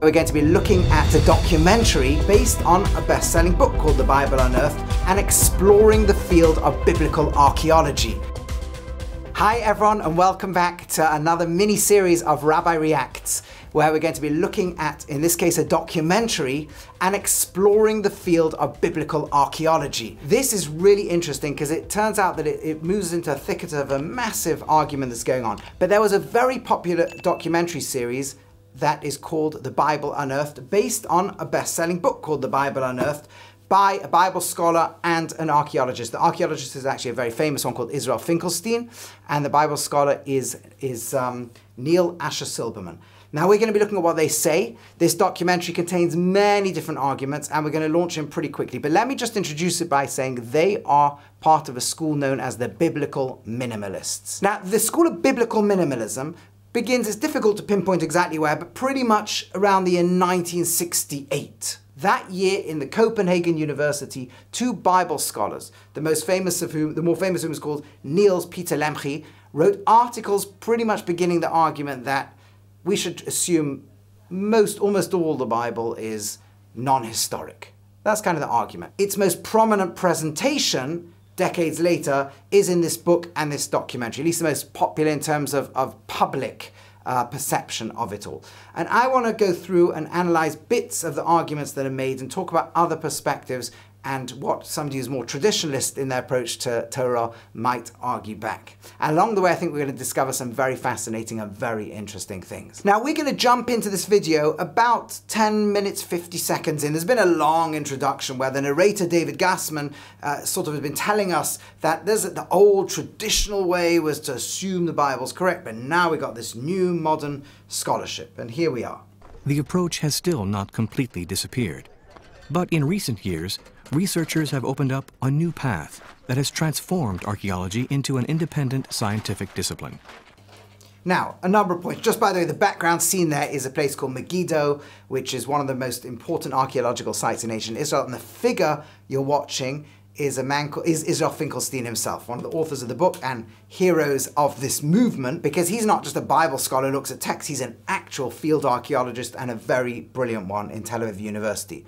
We're going to be looking at a documentary based on a best-selling book called The Bible Unearthed and exploring the field of biblical archaeology. Hi everyone, and welcome back to another mini-series of Rabbi Reacts, where we're going to be looking at, in this case, a documentary and exploring the field of biblical archaeology. This is really interesting because it turns out that it moves into a thicket of a massive argument that's going on. But there was a very popular documentary series that is called The Bible Unearthed, based on a best-selling book called The Bible Unearthed by a Bible scholar and an archaeologist. The archaeologist is actually a very famous one called Israel Finkelstein, and the Bible scholar is Neil Asher Silberman. Now we're going to be looking at what they say. This documentary contains many different arguments and we're going to launch in pretty quickly. But let me just introduce it by saying they are part of a school known as the Biblical Minimalists. Now the school of biblical minimalism begins, it's difficult to pinpoint exactly where, but pretty much around the year 1968. That year in the Copenhagen University, two Bible scholars, the more famous of whom was called Niels Peter Lemche, wrote articles pretty much beginning the argument that we should assume almost all the Bible is non-historic. That's kind of the argument. Its most prominent presentation decades later is in this book and this documentary, at least the most popular in terms of public perception of it all. And I want to go through and analyze bits of the arguments that are made and talk about other perspectives and what somebody who's more traditionalist in their approach to Torah might argue back. And along the way, I think we're going to discover some very fascinating and very interesting things. Now, we're going to jump into this video about 10 minutes, 50 seconds in. There's been a long introduction where the narrator, David Gassman, sort of has been telling us that the old traditional way was to assume the Bible's correct, but now we've got this new modern scholarship, and here we are. The approach has still not completely disappeared. But in recent years, researchers have opened up a new path that has transformed archaeology into an independent scientific discipline. Now, a number of points. Just by the way, the background scene there is a place called Megiddo, which is one of the most important archaeological sites in ancient Israel. And the figure you're watching is Israel Finkelstein himself, one of the authors of the book and heroes of this movement, because he's not just a Bible scholar who looks at texts, he's an actual field archaeologist and a very brilliant one in Tel Aviv University.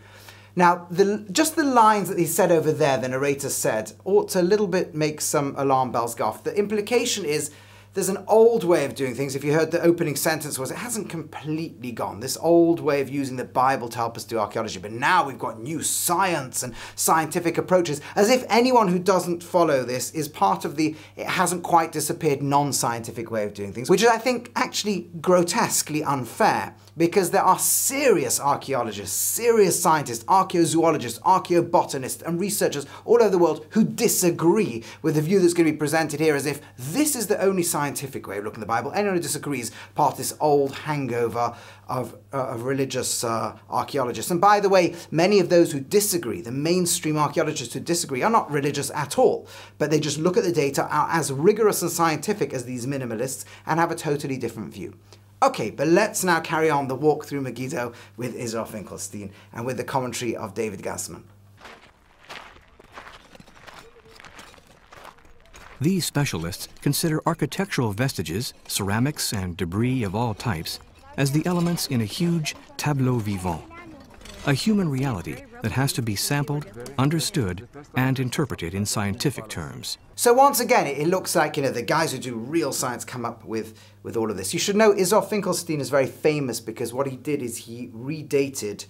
Now, just the lines that he said over there, the narrator said, ought to a little bit make some alarm bells go off. The implication is there's an old way of doing things. If you heard the opening sentence was, it hasn't completely gone. This old way of using the Bible to help us do archaeology. But now we've got new science and scientific approaches, as if anyone who doesn't follow this is part of it hasn't quite disappeared non-scientific way of doing things, which is, I think, actually grotesquely unfair. Because there are serious archaeologists, serious scientists, archaeozoologists, archaeobotanists, and researchers all over the world who disagree with the view that's going to be presented here as if this is the only scientific way of looking at the Bible. Anyone who disagrees part of this old hangover of religious archaeologists. And by the way, many of those who disagree, the mainstream archaeologists who disagree, are not religious at all, but they just look at the data, are as rigorous and scientific as these minimalists, and have a totally different view. Okay, but let's now carry on the walk through Megiddo with Israel Finkelstein and with the commentary of David Gassman. These specialists consider architectural vestiges, ceramics, and debris of all types as the elements in a huge tableau vivant, a human reality that has to be sampled, understood, and interpreted in scientific terms. So once again, it looks like, the guys who do real science come up with all of this. You should know Israel Finkelstein is very famous because what he did is he redated,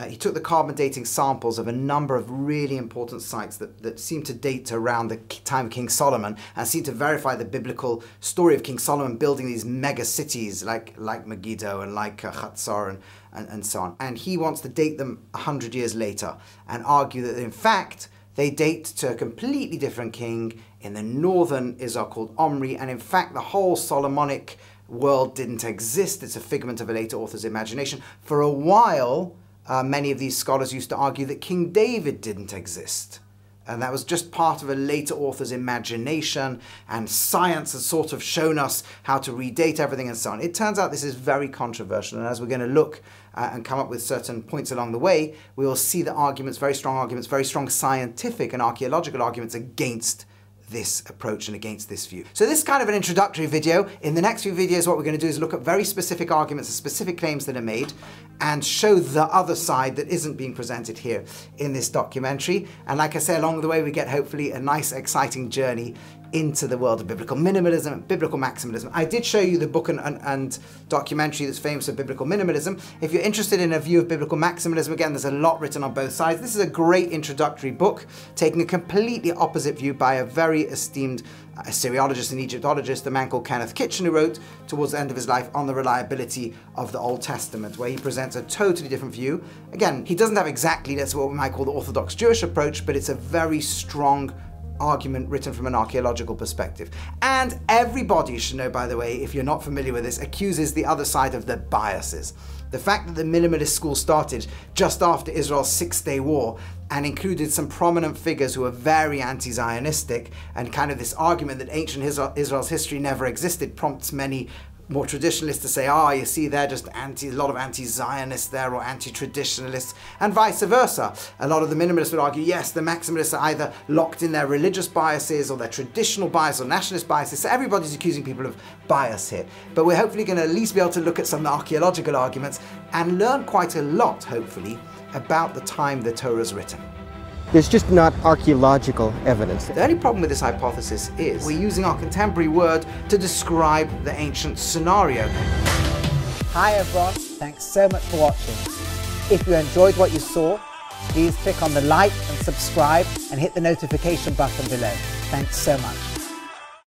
he took the carbon dating samples of a number of really important sites that seem to date to around the time of King Solomon and seem to verify the biblical story of King Solomon building these mega cities like Megiddo and like Chatzar and so on. And he wants to date them 100 years later and argue that in fact they date to a completely different king in the northern Israel called Omri, and in fact the whole Solomonic world didn't exist. It's a figment of a later author's imagination. For a while, many of these scholars used to argue that King David didn't exist. And that was just part of a later author's imagination, and science has sort of shown us how to redate everything and so on. It turns out this is very controversial, and as we're going to look and come up with certain points along the way, we will see the arguments, very strong scientific and archaeological arguments against this approach and against this view. So this is kind of an introductory video. In the next few videos, what we're going to do is look at very specific arguments and specific claims that are made and show the other side that isn't being presented here in this documentary. And like I say, along the way, we get hopefully a nice, exciting journey into the world of biblical minimalism and biblical maximalism. I did show you the book and documentary that's famous for biblical minimalism. If you're interested in a view of biblical maximalism, again, there's a lot written on both sides. This is a great introductory book, taking a completely opposite view by a very esteemed Assyriologist and Egyptologist, a man called Kenneth Kitchen, who wrote towards the end of his life on the reliability of the Old Testament, where he presents a totally different view. Again, he doesn't have exactly, that's what we might call the Orthodox Jewish approach, but it's a very strong argument written from an archaeological perspective. And everybody should know, by the way, if you're not familiar with this, accuses the other side of their biases. The fact that the minimalist school started just after Israel's Six-Day War and included some prominent figures who were very anti-Zionistic, and kind of this argument that ancient Israel's history never existed prompts many more traditionalists to say, you see, they're just a lot of anti-Zionists there, or anti-traditionalists, and vice versa. A lot of the minimalists would argue, yes, the maximalists are either locked in their religious biases or their traditional bias or nationalist biases. So everybody's accusing people of bias here. But we're hopefully going to at least be able to look at some archaeological arguments and learn quite a lot, hopefully, about the time the Torah is written. There's just not archaeological evidence. The only problem with this hypothesis is we're using our contemporary word to describe the ancient scenario. Hi everyone, thanks so much for watching. If you enjoyed what you saw, please click on the like and subscribe and hit the notification button below. Thanks so much.